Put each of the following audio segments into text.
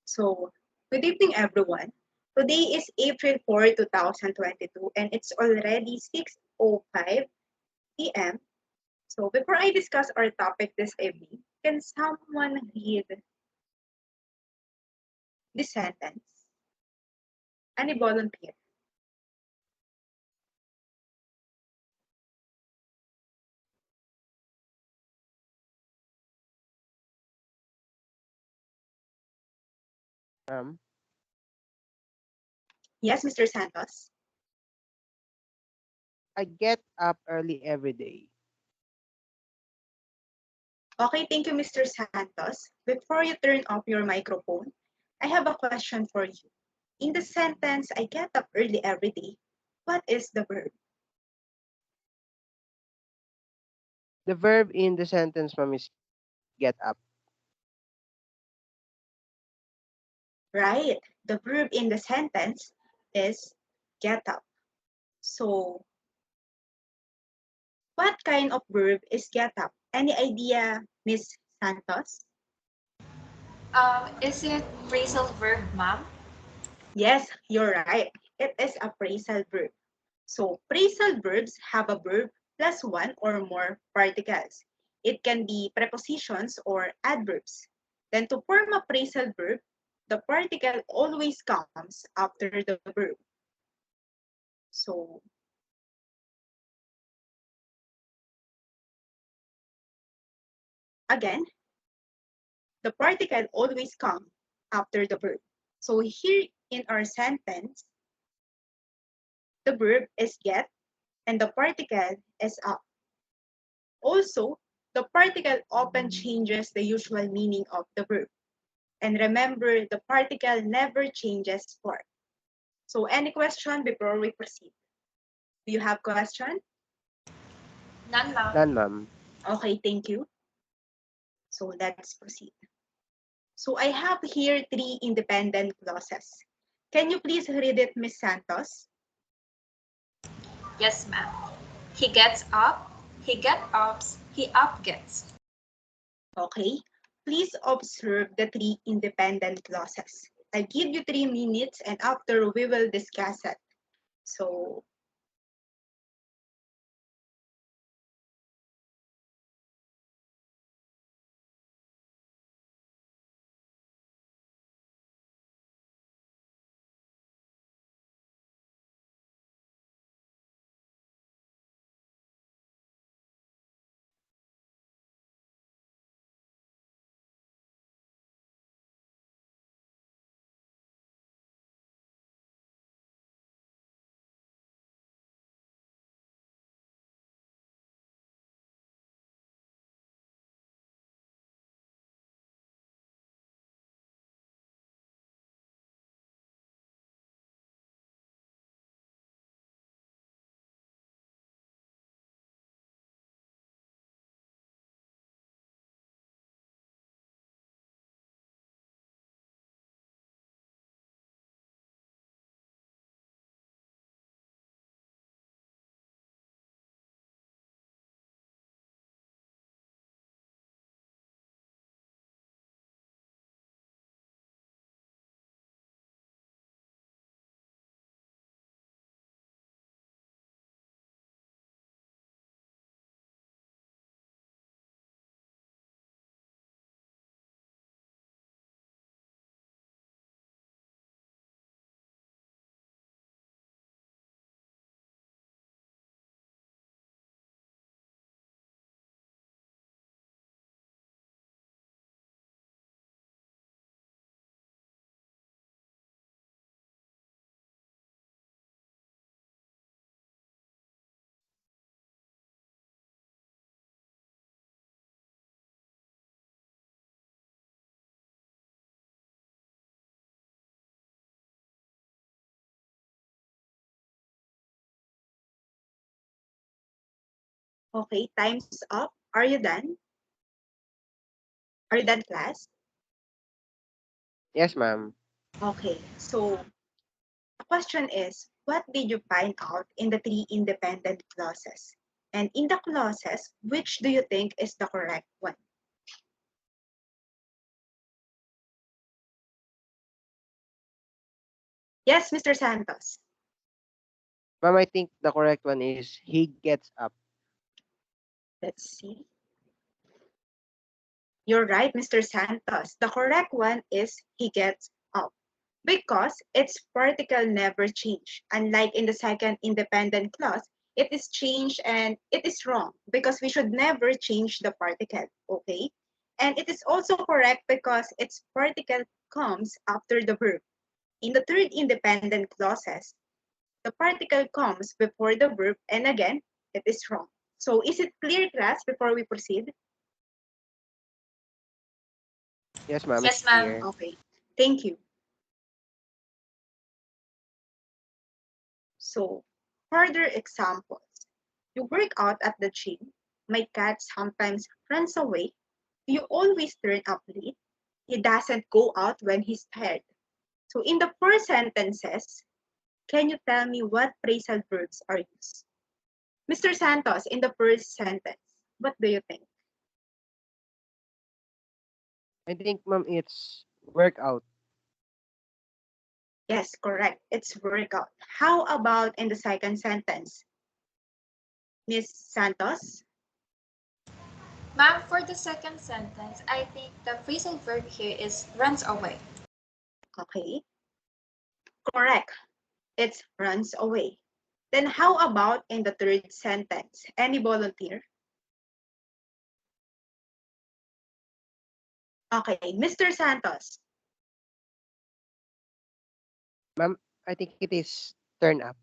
So, good evening, everyone. Today is April 4, 2022, and it's already 6:05 p.m. So, before I discuss our topic this evening, can someone read the sentence? Any volunteer? Um, Yes, Mr. Santos. I get up early every day. Okay, thank you, Mr. Santos. Before you turn off your microphone, I have a question for you. In the sentence, I get up early every day, what is the verb? The verb in the sentence, ma'am, is get up. Right. The verb in the sentence is get up. So, what kind of verb is get up? Any idea, Miss Santos? Is it phrasal verb, ma'am? Yes, you're right. It is a phrasal verb. So, phrasal verbs have a verb plus one or more particles. It can be prepositions or adverbs. Then, to form a phrasal verb, the particle always comes after the verb. So, again, the particle always comes after the verb. So here in our sentence, the verb is get and the particle is up. Also, the particle often changes the usual meaning of the verb. And remember, the particle never changes form. So any question before we proceed? Do you have question? None, ma'am. None, ma'am. Okay, thank you. So let's proceed. So I have here three independent clauses. Can you please read it, Miss Santos? Yes, ma'am. He gets up, he get ups, he up gets. Okay, please observe the three independent clauses. I'll give you 3 minutes and after we will discuss it. So, okay, time's up. Are you done? Are you done, class? Yes, ma'am. Okay, so the question is, what did you find out in the three independent clauses? And in the clauses, which do you think is the correct one? Yes, Mr. Santos. Ma'am, I think the correct one is he gets up. Let's see. You're right, Mr. Santos. The correct one is he gets up because its particle never change. Unlike in the second independent clause, it is changed and it is wrong because we should never change the particle, okay? And it is also correct because its particle comes after the verb. In the third independent clauses, the particle comes before the verb and again, it is wrong. So is it clear, class, before we proceed? Yes, ma'am, it's Yes, ma'am. clear. Okay, thank you. So, further examples. You work out at the gym. My cat sometimes runs away. You always turn up late. He doesn't go out when he's tired. So, in the four sentences, can you tell me what phrasal verbs are used? Mr. Santos, in the first sentence, what do you think? I think, ma'am, it's workout. Yes, correct. It's workout. How about in the second sentence? Miss Santos? Ma'am, for the second sentence, I think the phrasal verb here is runs away. Okay, correct. It runs away. Then how about in the third sentence? Any volunteer? Okay, Mr. Santos. Ma'am, I think it is turn up.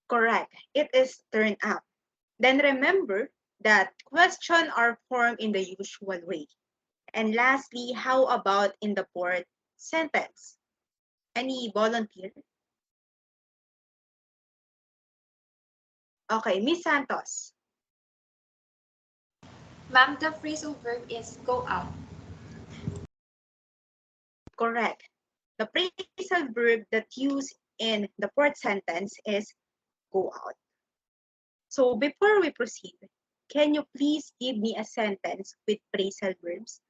Correct. It is turn up. Then remember that questions are formed in the usual way. And lastly, how about in the fourth sentence? Any volunteer? Okay, Miss Santos. Ma'am, the phrasal verb is go out. Correct. The phrasal verb that used in the fourth sentence is go out. So before we proceed, can you please give me a sentence with phrasal verbs?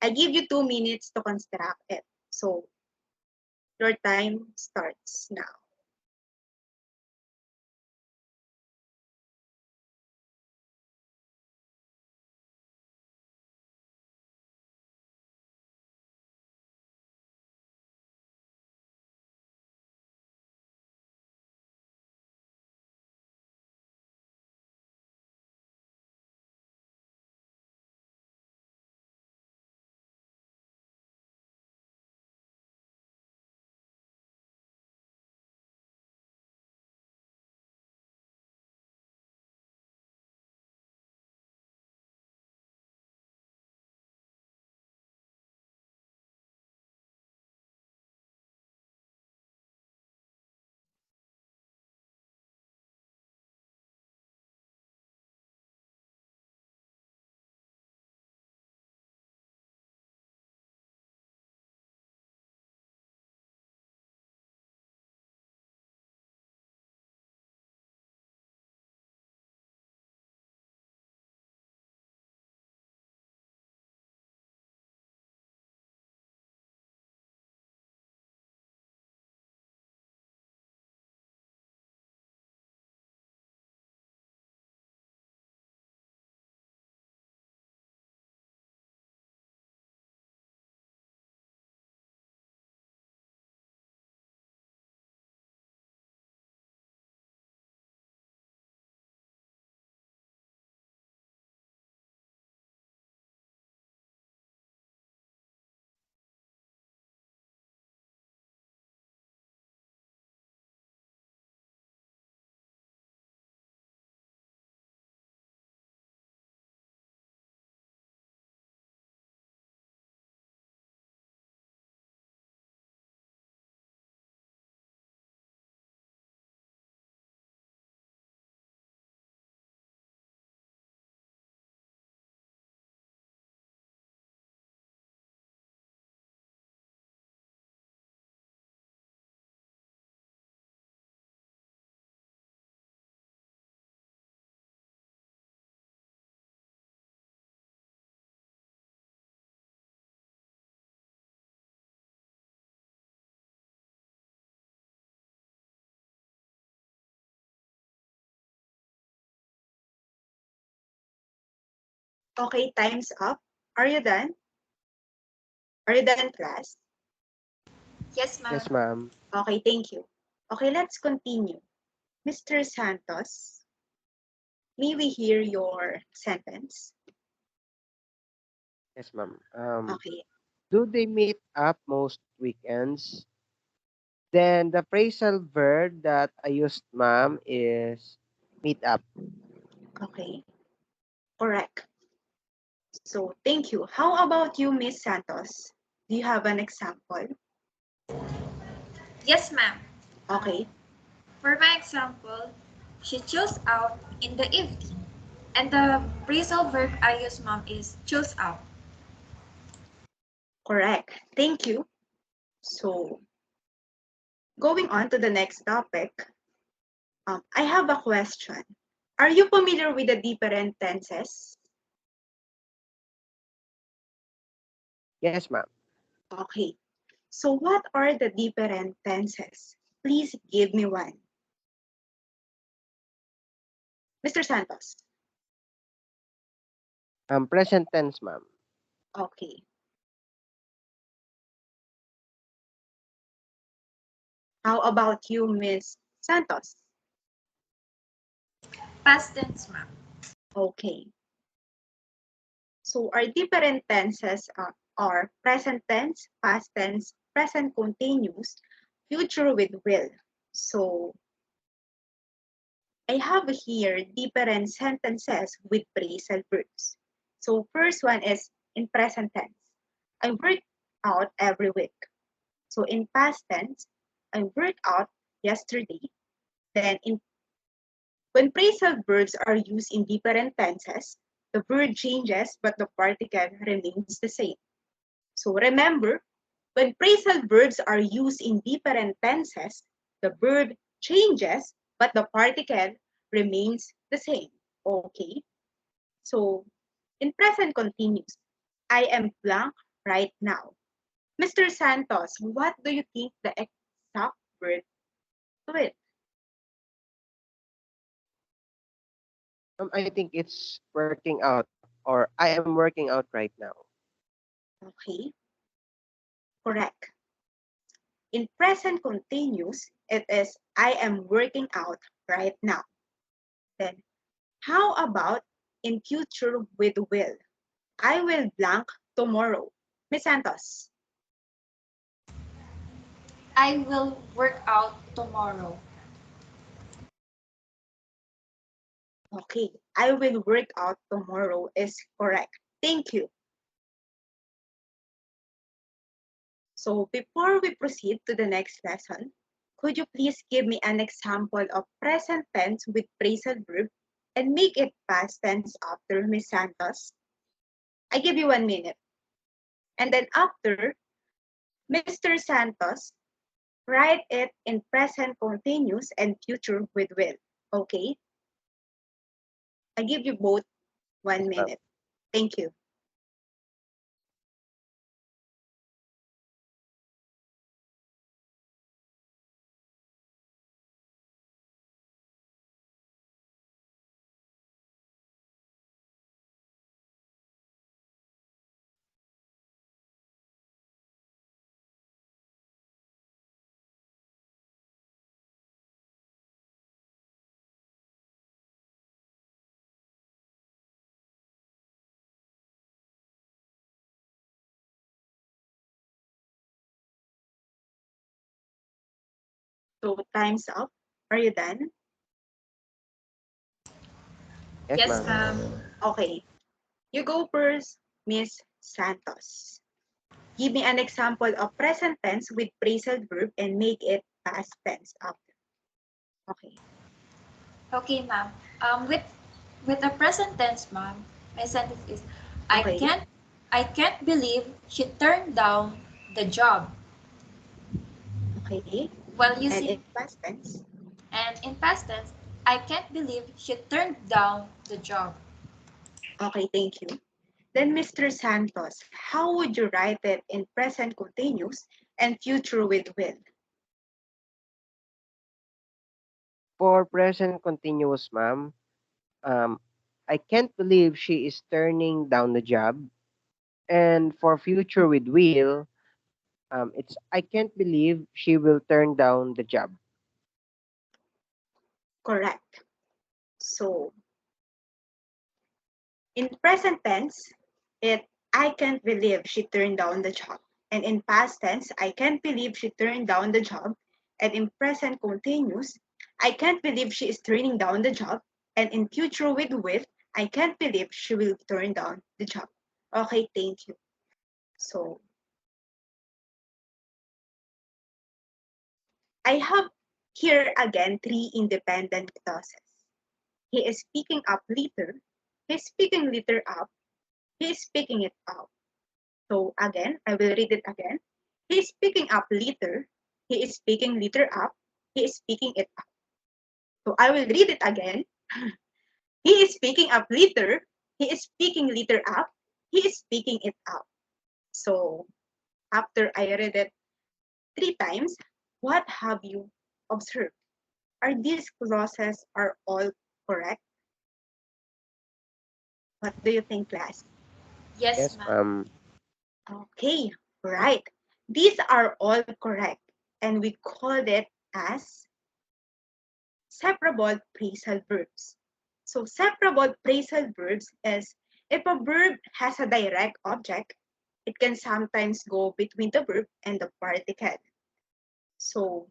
I give you 2 minutes to construct it. So your time starts now. Okay, time's up. Are you done? Are you done, class? Yes, Yes, ma'am. ma'am. Okay, thank you. Okay, let's continue. Mr. Santos, may we hear your sentence? Yes, ma'am. Okay, Do they meet up most weekends? Then the phrasal verb that I used, ma'am, is meet up. okay, correct. So, thank you. How about you, Miss Santos? Do you have an example? Yes, ma'am. Okay, For my example, she chose out in the evening. And the phrasal verb I use, ma'am, is chose out. correct. Thank you. So, going on to the next topic, I have a question. Are you familiar with the different tenses? Yes, ma'am. Okay. So what are the different tenses? Please give me one. Mr. Santos. Present tense, ma'am. Okay. How about you, Miss Santos? Past tense, ma'am. Okay. So our different tenses are present tense, past tense, present continuous, future with will. So I have here different sentences with phrasal verbs. So first one is in present tense. I work out every week. So in past tense, I worked out yesterday. Then when phrasal verbs are used in different tenses, the verb changes but the particle remains the same. So remember, when phrasal verbs are used in different tenses, the verb changes but the particle remains the same. Okay? So in present continuous, I am blank right now. Mr. Santos, what do you think the exact verb to it? I think it's working out, or I am working out right now. Okay, correct. In present continuous, it is I am working out right now. Then, how about in future with will? I will blank tomorrow. Miss Santos. I will work out tomorrow. Okay, I will work out tomorrow is correct. Thank you. So before we proceed to the next lesson, could you please give me an example of present tense with phrasal verb and make it past tense after Miss Santos? I give you 1 minute. And then after, Mr. Santos, write it in present continuous and future with will. Okay? I give you both one Yes, ma'am. minute. Thank you. So time's up. Are you done? Yes, Yes, ma'am. ma'am. Okay. You go first, Miss Santos. Give me an example of present tense with phrasal verb and make it past tense after. Okay. Okay, ma'am. With the present tense, ma'am, my sentence is I Okay. can't I can't believe she turned down the job. Okay. While And in using past tense. and in past tense, I can't believe she turned down the job. Okay, thank you. Then Mr. Santos, how would you write it in present continuous and future with will? For present continuous, ma'am, um, I can't believe she is turning down the job. And for future with will, it's I can't believe she will turn down the job. Correct. So in present tense, it I can't believe she turned down the job. And in past tense, I can't believe she turned down the job. And in present continuous, I can't believe she is turning down the job. And in future with, I can't believe she will turn down the job. Okay, thank you. So I have here again three independent clauses. He is picking up litter. He's picking litter up. He is picking it up. So again, I will read it again. He is picking up litter. He is picking litter up. He is picking it up. So I will read it again. He is picking up litter. He is picking litter up. He is picking it up. So after I read it three times, what have you observed? Are these clauses are all correct? What do you think, class? Yes, Yes, ma'am. ma'am. Okay, right. These are all correct, and we called it as separable phrasal verbs. So separable phrasal verbs is if a verb has a direct object, it can sometimes go between the verb and the particle. So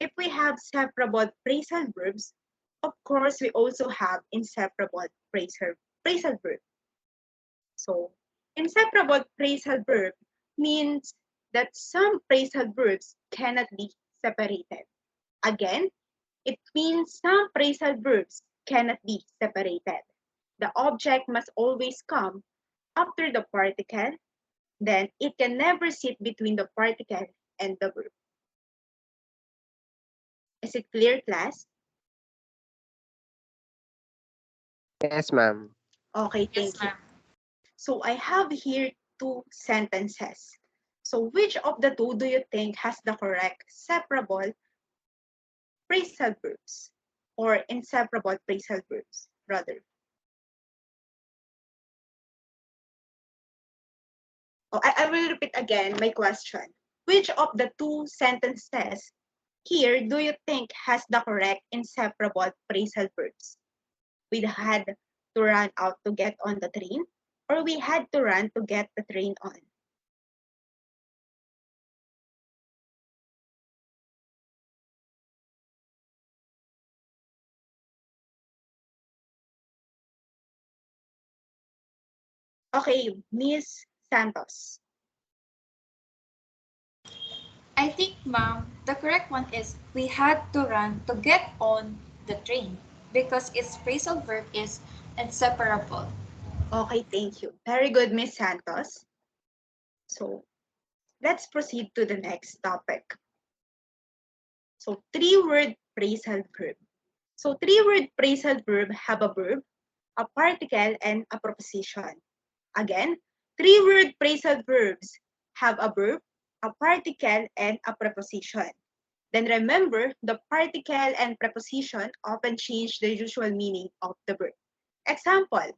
if we have separable phrasal verbs, of course we also have inseparable phrasal verb. So inseparable phrasal verb means that some phrasal verbs cannot be separated. Again, it means some phrasal verbs cannot be separated. The object must always come after the particle, then it can never sit between the particle and the verb. Is it clear, class? Yes, ma'am. Okay, Yes, thank you. ma'am. So I have here two sentences. So which of the two do you think has the correct separable phrasal verbs or inseparable phrasal verbs, rather? Oh, I will repeat again my question. Which of the two sentences here do you think has the correct inseparable phrasal verbs? We had to run out to get on the train, or we had to run to get the train on? Okay, Miss Santos. I think, ma'am, the correct one is we had to run to get on the train because its phrasal verb is inseparable. Okay, thank you. Very good, Miss Santos. So let's proceed to the next topic. So three-word phrasal verb. So three-word phrasal verb have a verb, a particle, and a preposition. Again, three-word phrasal verbs have a verb, a particle, and a preposition. Then remember, the particle and preposition often change the usual meaning of the verb. Example,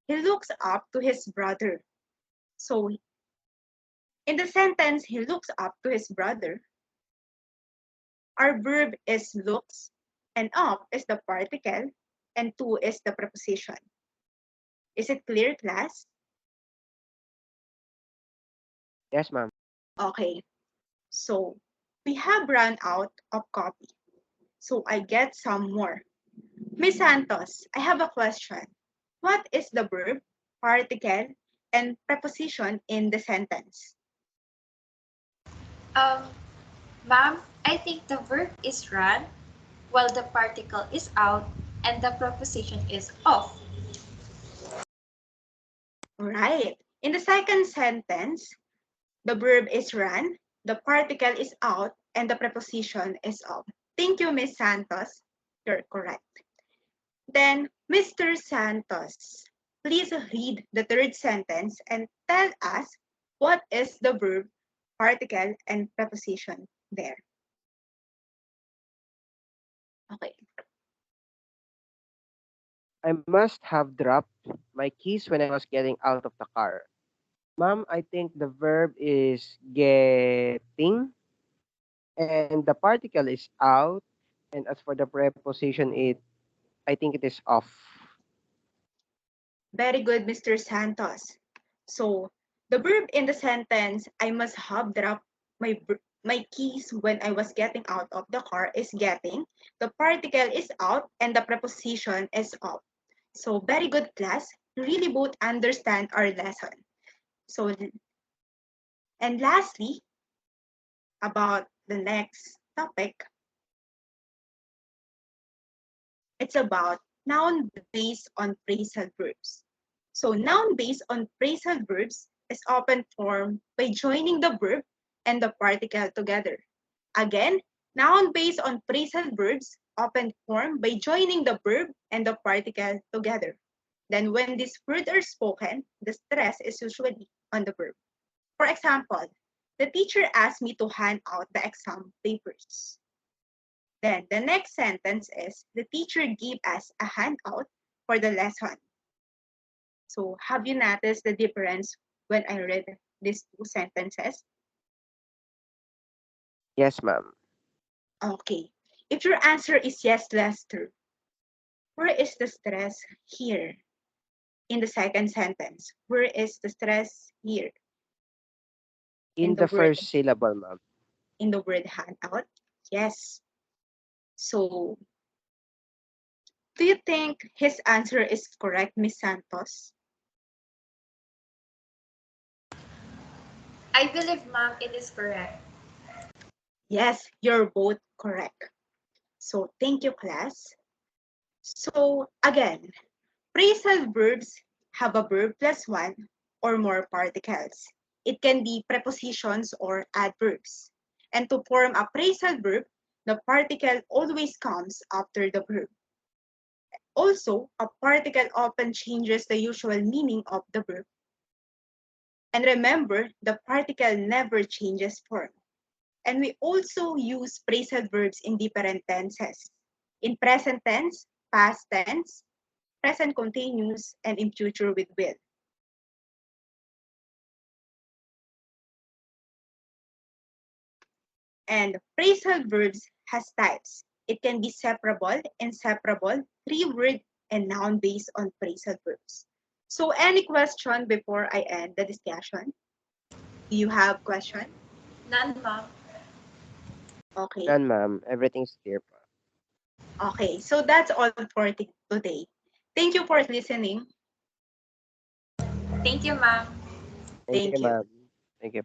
he looks up to his brother. So in the sentence, he looks up to his brother, our verb is looks, and up is the particle, and to is the preposition. Is it clear, class? Yes, ma'am. Okay, so we have run out of coffee. So I get some more. Miss Santos, I have a question. What is the verb, particle, and preposition in the sentence? Um, Ma'am, I think the verb is run while the particle is out and the preposition is off. Right. In the second sentence, the verb is run, the particle is out, and the preposition is off. Thank you, Miss Santos. You're correct. Then, Mr. Santos, please read the third sentence and tell us what is the verb, particle, and preposition there. Okay. I must have dropped my keys when I was getting out of the car. Ma'am, I think the verb is getting and the particle is out. And as for the preposition, I think it is off. Very good, Mr. Santos. So, the verb in the sentence, I must have dropped my keys when I was getting out of the car is getting. The particle is out and the preposition is off. So, very good class. You really both understand our lesson. So, and lastly, about the next topic, it's about noun based on phrasal verbs. So noun based on phrasal verbs is often formed by joining the verb and the particle together. Again, noun based on phrasal verbs often formed by joining the verb and the particle together. Then when these words are spoken, the stress is usually on the verb. For example, the teacher asked me to hand out the exam papers. Then the next sentence is the teacher gave us a handout for the lesson. So have you noticed the difference when I read these two sentences? Yes, ma'am. Okay. If your answer is yes, Lester, where is the stress here in the second sentence? Where is the stress here in In the the word first syllable, ma'am. handout? Yes. So do you think his answer is correct, Miss Santos? I believe, ma'am, it is correct. Yes, you're both correct. So thank you, class. So again, phrasal verbs have a verb plus one or more particles. It can be prepositions or adverbs. And to form a phrasal verb, the particle always comes after the verb. Also, a particle often changes the usual meaning of the verb. And remember, the particle never changes form. And we also use phrasal verbs in different tenses. In present tense, past tense, present continuous, and in future with will. And phrasal verbs has types. It can be separable, inseparable, three-word, and noun based on phrasal verbs. So any question before I end the discussion? Do you have question? None, ma'am. Okay. None, ma'am. Everything's clear po. Okay. So that's all for today. Thank you for listening. Thank you, ma'am. Thank you, Thank you. ma'am. Thank you.